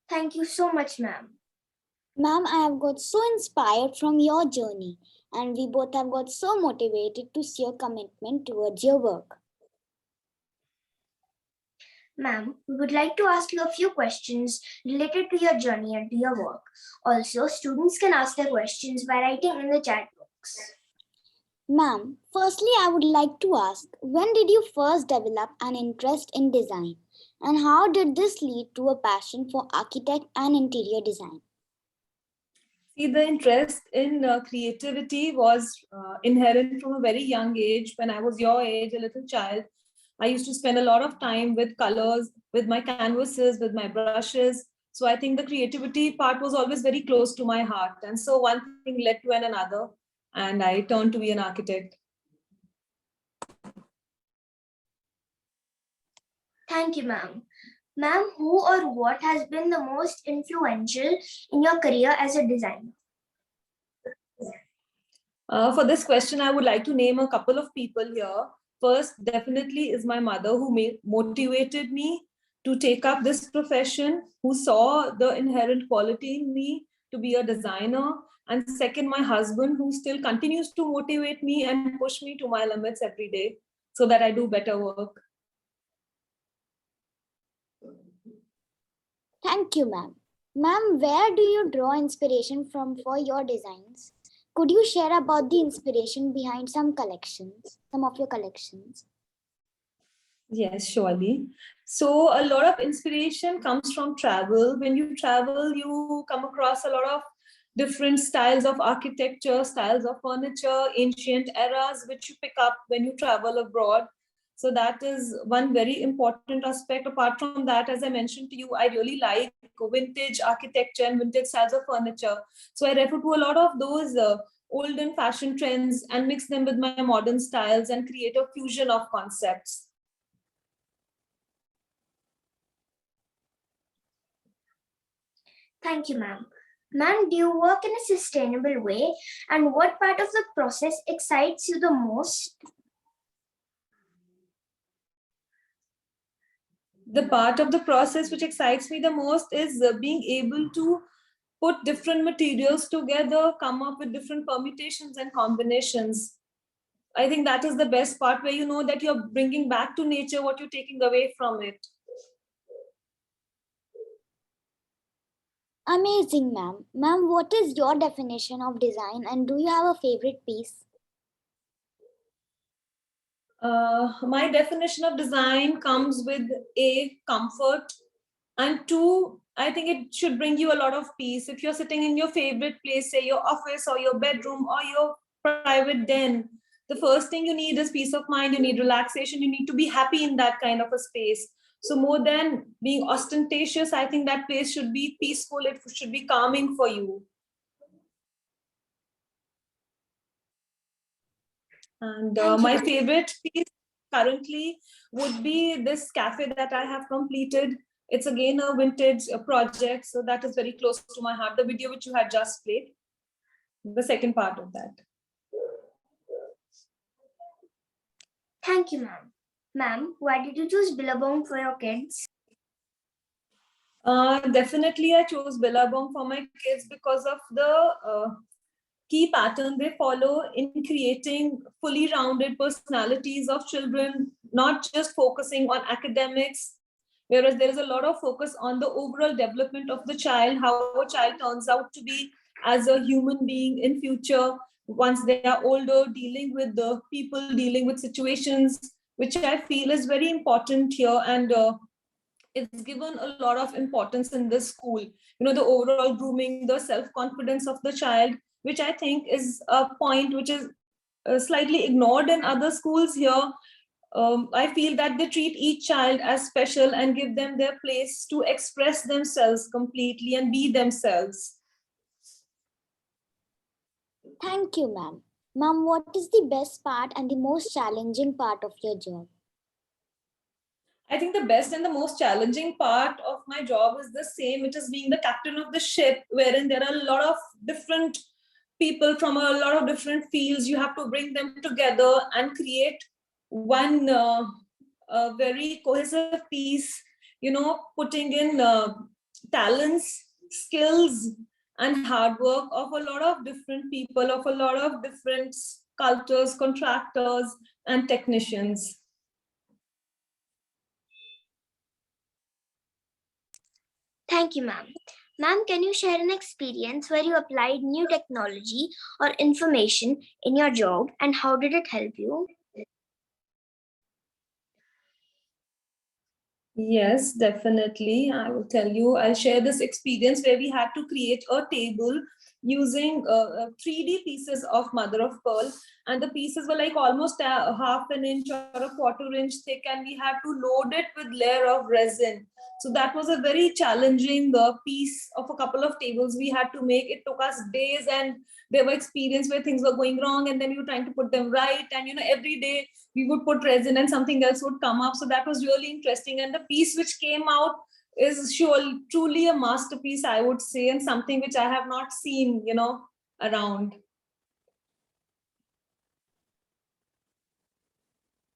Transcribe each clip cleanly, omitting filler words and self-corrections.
Thank you so much, ma'am. Ma'am, I have got so inspired from your journey, and we both have got so motivated to see your commitment towards your work. Ma'am, we would like to ask you a few questions related to your journey and to your work. Also, students can ask their questions by writing in the chat box. Ma'am, firstly, I would like to ask, when did you first develop an interest in design? And how did this lead to a passion for architect and interior design? See, the interest in creativity was inherent from a very young age. When I was your age, a little child, I used to spend a lot of time with colors, with my canvases, with my brushes. So I think the creativity part was always very close to my heart. And so one thing led to another, and I turned to be an architect. Thank you, ma'am. Ma'am, who or what has been the most influential in your career as a designer? For this question, I would like to name a couple of people here. First, definitely is my mother, who motivated me to take up this profession, who saw the inherent quality in me to be a designer. And second, my husband, who still continues to motivate me and push me to my limits every day so that I do better work. Thank you, ma'am. Ma'am, where do you draw inspiration from for your designs? Could you share about the inspiration behind some of your collections? Yes, surely. So a lot of inspiration comes from travel. When you travel, you come across a lot of different styles of architecture, styles of furniture, ancient eras, which you pick up when you travel abroad. So that is one very important aspect. Apart from that, as I mentioned to you, I really like vintage architecture and vintage styles of furniture. So I refer to a lot of those olden fashion trends and mix them with my modern styles and create a fusion of concepts. Thank you, ma'am. Ma'am, do you work in a sustainable way? And what part of the process excites you the most? The part of the process which excites me the most is being able to put different materials together, come up with different permutations and combinations. I think that is the best part, where you know that you're bringing back to nature what you're taking away from it. Amazing, ma'am. Ma'am, what is your definition of design and do you have a favorite piece? My definition of design comes with A, comfort, and two, I think it should bring you a lot of peace. If you're sitting in your favorite place, say your office or your bedroom or your private den, the first thing you need is peace of mind, you need relaxation, you need to be happy in that kind of a space. So more than being ostentatious, I think that place should be peaceful, it should be calming for you. And my favorite piece currently would be this cafe that I have completed. It's again a vintage project, so that is very close to my heart. The video which you had just played, the second part of that. Thank you, ma'am. Ma'am, why did you choose Billabong for your kids? Definitely, I chose Billabong for my kids because of the key pattern they follow in creating fully rounded personalities of children, not just focusing on academics, whereas there is a lot of focus on the overall development of the child, how a child turns out to be as a human being in future, once they are older, dealing with the people, dealing with situations, which I feel is very important here. And it's given a lot of importance in this school, you know, the overall grooming, the self-confidence of the child, which I think is a point which is slightly ignored in other schools here. I feel that they treat each child as special and give them their place to express themselves completely and be themselves. Thank you, ma'am. Ma'am, what is the best part and the most challenging part of your job? I think the best and the most challenging part of my job is the same, which is being the captain of the ship, wherein there are a lot of different people from a lot of different fields. You have to bring them together and create one a very cohesive piece, putting in talents, skills, and hard work of a lot of different people, of a lot of different sculptors, contractors, and technicians. Thank you, ma'am. Ma'am, can you share an experience where you applied new technology or information in your job and how did it help you? Yes, definitely. I will tell you, I'll share this experience where we had to create a table using 3D pieces of mother of pearl. And the pieces were like almost a half an inch or a quarter inch thick, and we had to load it with layer of resin. So that was a very challenging piece of a couple of tables we had to make. It took us days, and there were experiences where things were going wrong, and then we were trying to put them right. And every day we would put resin and something else would come up. So that was really interesting. And the piece which came out is truly a masterpiece, I would say, and something which I have not seen, around.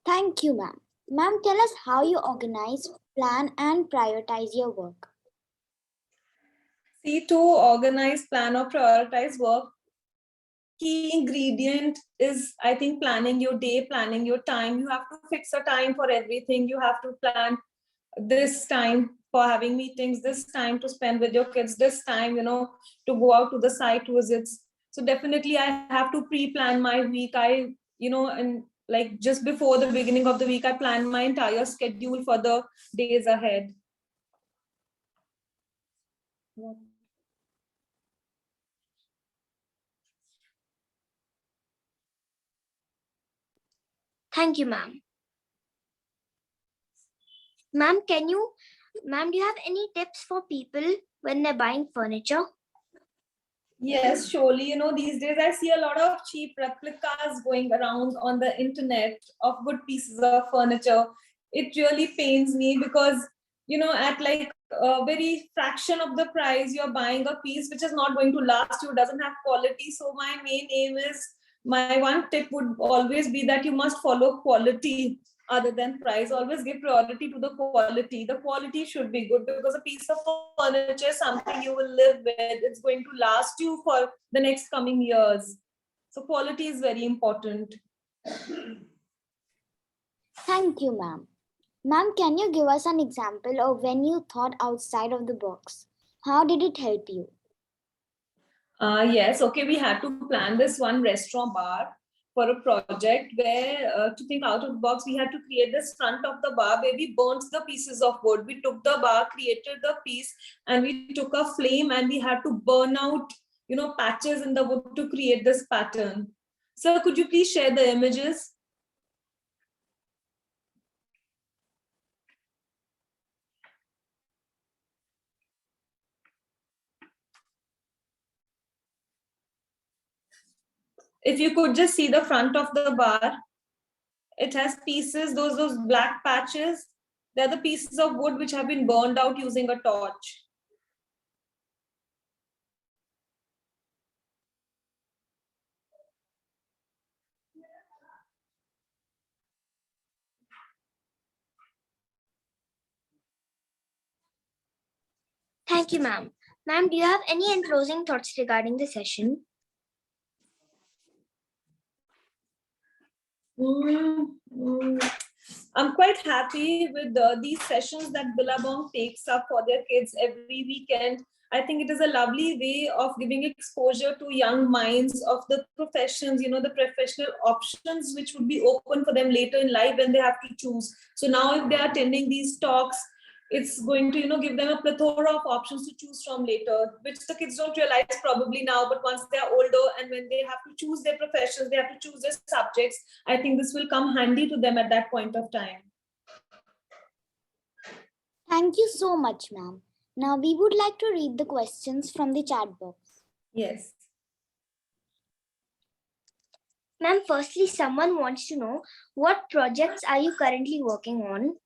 Thank you, ma'am. Ma'am, tell us how you organize, plan, and prioritize your work. See, to organize, plan, or prioritize work, key ingredient is, I think, planning your day, planning your time. You have to fix a time for everything. You have to plan this time for having meetings, this time to spend with your kids, this time, to go out to the site visits. So definitely I have to pre-plan my week. And like just before the beginning of the week, I plan my entire schedule for the days ahead. Thank you, ma'am. Ma'am, do you have any tips for people when they're buying furniture? Yes, surely. These days I see a lot of cheap replicas going around on the internet of good pieces of furniture. It really pains me because, at like a very fraction of the price, you're buying a piece which is not going to last you, doesn't have quality. So my main aim is, my one tip would always be that you must follow quality other than price. Always give priority to the quality. The quality should be good, because a piece of furniture is something you will live with. It's going to last you for the next coming years. So quality is very important. Thank you, ma'am. Ma'am, can you give us an example of when you thought outside of the box? How did it help you? Yes, okay, we had to plan this one restaurant bar for a project where, to think out of the box, we had to create this front of the bar where we burnt the pieces of wood. We took the bar, created the piece, and we took a flame and we had to burn out, patches in the wood to create this pattern. Sir, could you please share the images? If you could just see the front of the bar, it has pieces, those black patches. They're the pieces of wood which have been burned out using a torch. Thank you, ma'am. Ma'am, do you have any closing thoughts regarding the session? I'm quite happy with these sessions that Billabong takes up for their kids every weekend. I think it is a lovely way of giving exposure to young minds of the professions, the professional options which would be open for them later in life when they have to choose. So now if they are attending these talks, it's going to give them a plethora of options to choose from later, which the kids don't realize probably now, but once they are older and when they have to choose their professions, they have to choose their subjects, I think this will come handy to them at that point of time. Thank you so much, ma'am. Now we would like to read the questions from the chat box. Yes. Ma'am, firstly, someone wants to know, what projects are you currently working on?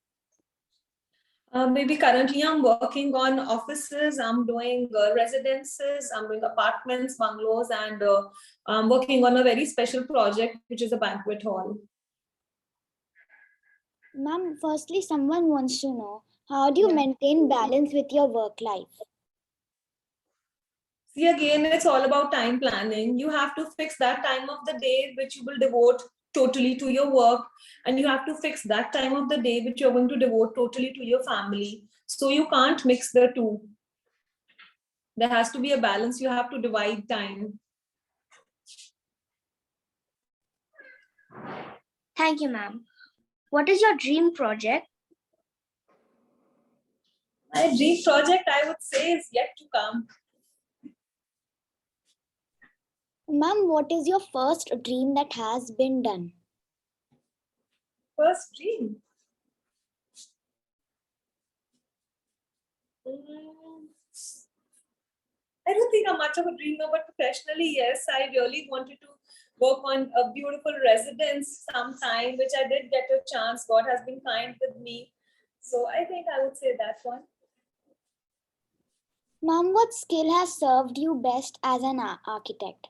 Maybe currently I'm working on offices, I'm doing residences, I'm doing apartments, bungalows, and I'm working on a very special project, which is a banquet hall. Ma'am, firstly, someone wants to know, how do you Yeah. maintain balance with your work life? See, again, it's all about time planning. You have to fix that time of the day which you will devote totally to your work, and you have to fix that time of the day which you're going to devote totally to your family. So you can't mix the two. There has to be a balance. You have to divide time. Thank you, ma'am. What is your dream project? My dream project, I would say, is yet to come. Ma'am, what is your first dream that has been done? First dream. Mm, I don't think I'm much of a dreamer, but professionally, yes, I really wanted to work on a beautiful residence sometime, which I did get a chance. God has been kind with me. So I think I would say that one. Ma'am, what skill has served you best as an architect?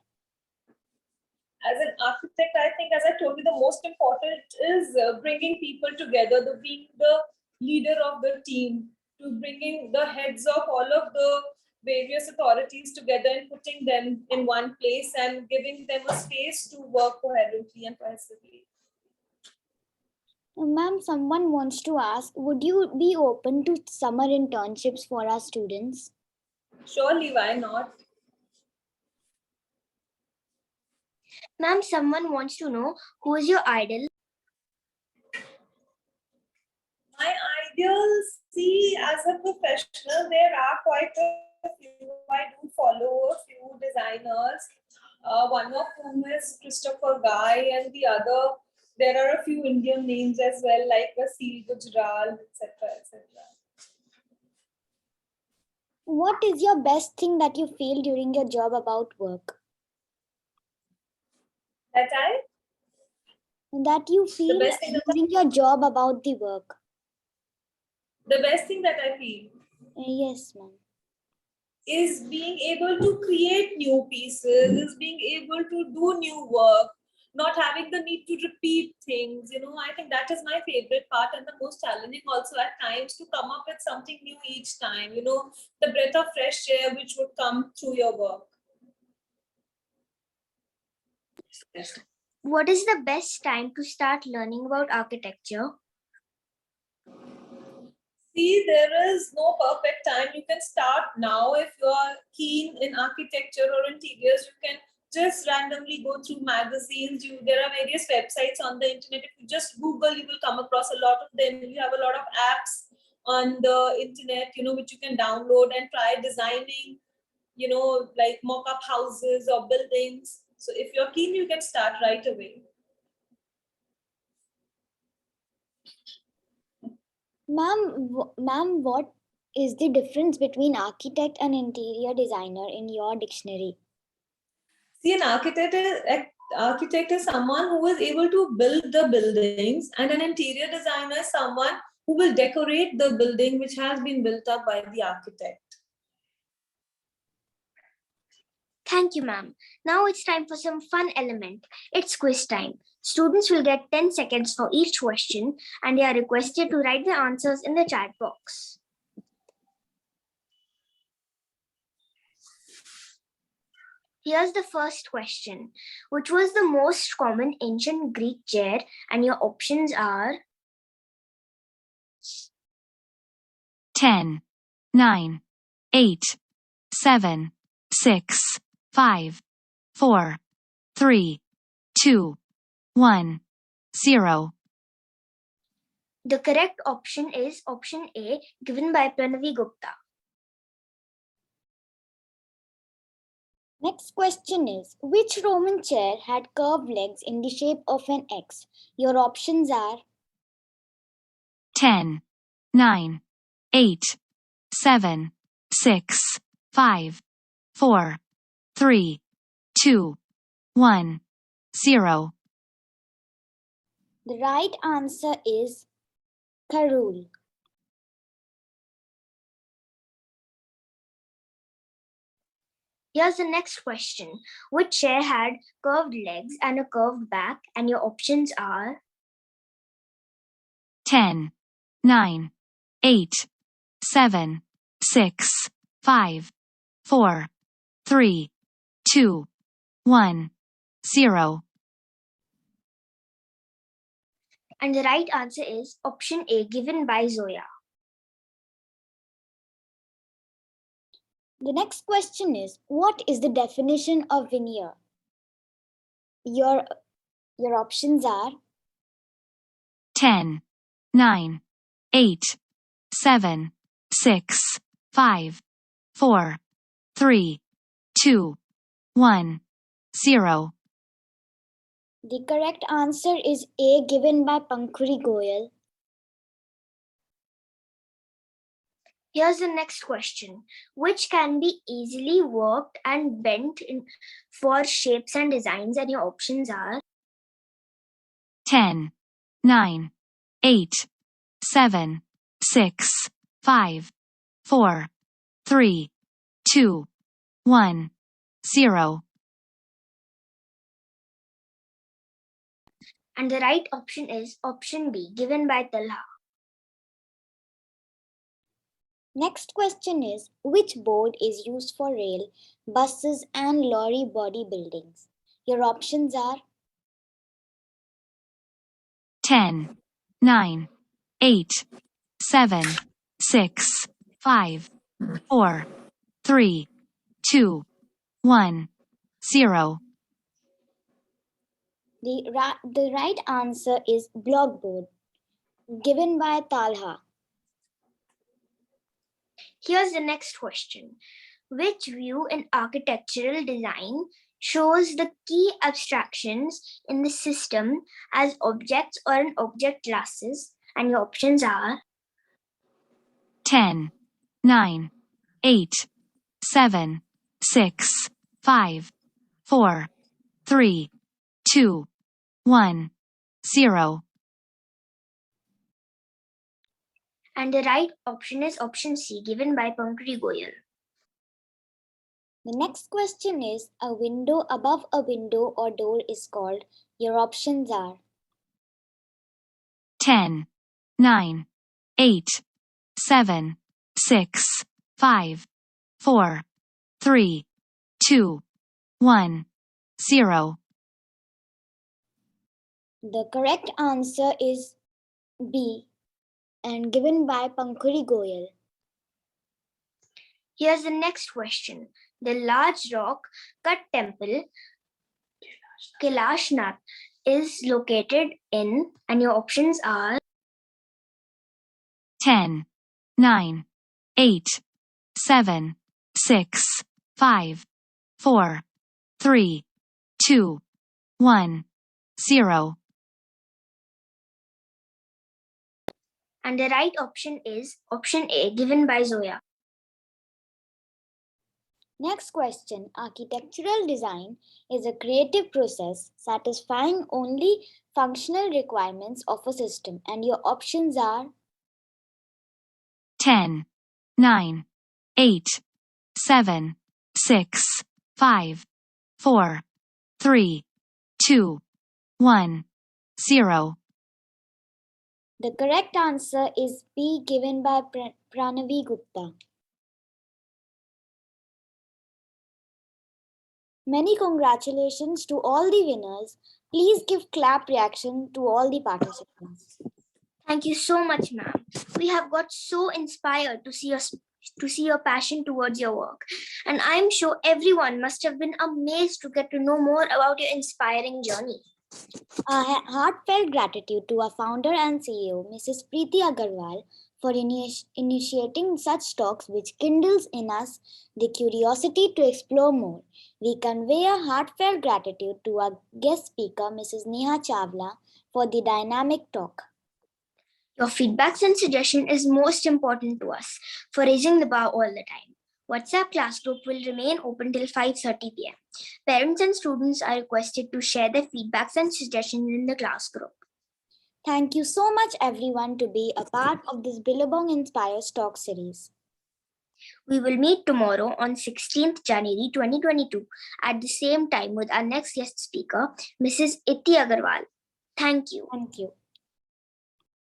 As an architect, I think, as I told you, the most important is bringing people together, the being the leader of the team, to bringing the heads of all of the various authorities together and putting them in one place and giving them a space to work coherently and cohesively. Ma'am, someone wants to ask, would you be open to summer internships for our students? Surely, why not? Ma'am, someone wants to know who is your idol? My ideals, see, as a professional, there are quite a few. I do follow a few designers, one of whom is Christopher Guy, and the other, there are a few Indian names as well, like Vasil Gujral, etc. etc. What is your best thing that you feel during your job about work? That I, That you the feel best thing that during your job about the work? the best thing that I feel Yes, ma'am. is being able to create new pieces, is being able to do new work, not having the need to repeat things. I think that is my favorite part and the most challenging also at times, to come up with something new each time, the breath of fresh air which would come through your work. What is the best time to start learning about architecture? See, there is no perfect time. You can start now if you are keen in architecture or interiors. You can just randomly go through magazines. There are various websites on the internet. If you just Google, you will come across a lot of them. You have a lot of apps on the internet, which you can download and try designing, like mock-up houses or buildings. So if you're keen, you can start right away. Ma'am, what is the difference between architect and interior designer in your dictionary? See, an architect is someone who is able to build the buildings, and an interior designer is someone who will decorate the building which has been built up by the architect. Thank you, ma'am. Now it's time for some fun element. It's quiz time. Students will get 10 seconds for each question and they are requested to write their answers in the chat box. Here's the first question. Which was the most common ancient Greek chair? And your options are 10, 9, 8, 7, 6, 5, 4, 3, 2, 1, 0. the correct option is option A, given by Pranavi Gupta. Next question is, which Roman chair had curved legs in the shape of an X? Your options are 10, 9, 8, 7, 6, 5, 4, 3, 2, 1, 0. the right answer is Karul. Here's the next question. Which chair had curved legs and a curved back? And your options are 10, 9, 8, 7, 6, 5, 4, 3, 2, 1, 0. And the right answer is option A, given by Zoya. The next question is, what is the definition of veneer? Your options are 10, 9, 8, 7, 6, 5, 4, 3, 2, 1, 0. the correct answer is A, given by Pankhuri Goyal. Here's the next question. Which can be easily worked and bent for shapes and designs? And your options are 10, 9, 8, 7, 6, 5, 4, 3, 2, 1, 0. And the right option is option B, given by Talha. Next question is, which board is used for rail, buses and lorry body buildings? Your options are 10, 9, 8, 7, 6, 5, 4, 3, 2, 1, 0. The right answer is block board, given by Talha. Here's the next question. Which view in architectural design shows the key abstractions in the system as objects or in object classes? And your options are 10, 9, 8, 7, 6, 5, 4, 3, 2, 1, 0. And the right option is option C, given by Pankri Goyal. The next question is, a window above a window or door is called. Your options are 10, 9, 8, 7, 6, 5, 4, 3, 2, 1, 0. The correct answer is B, and given by Pankhuri Goyal. Here's the next question. The large rock cut temple, Kailashnath, is located in, and your options are 10, 9, 8, 7, 6, 5, 4, 3, 2, 1, 0. And the right option is option A, given by Zoya. Next question. Architectural design is a creative process satisfying only functional requirements of a system, and your options are 10, 9, 8, 7, 6, 5, 4, 3, 2, 1, 0. The correct answer is B, given by Pranavi Gupta. Many congratulations to all the winners. Please give clap reaction to all the participants. Thank you so much, ma'am. We have got so inspired to see your passion towards your work. And I'm sure everyone must have been amazed to get to know more about your inspiring journey. A heartfelt gratitude to our founder and CEO, Mrs. Preeti Agarwal, for initiating such talks which kindles in us the curiosity to explore more. We convey a heartfelt gratitude to our guest speaker, Mrs. NEHA CHAWLA, for the dynamic talk. Your feedbacks and suggestion is most important to us for raising the bar all the time. WhatsApp class group will remain open till 5:30 p.m. Parents and students are requested to share their feedbacks and suggestions in the class group. Thank you so much, everyone, to be a part of this Billabong Inspires Talk series. We will meet tomorrow on 16th January 2022 at the same time with our next guest speaker, Mrs. Iti Agarwal. Thank you. Thank you.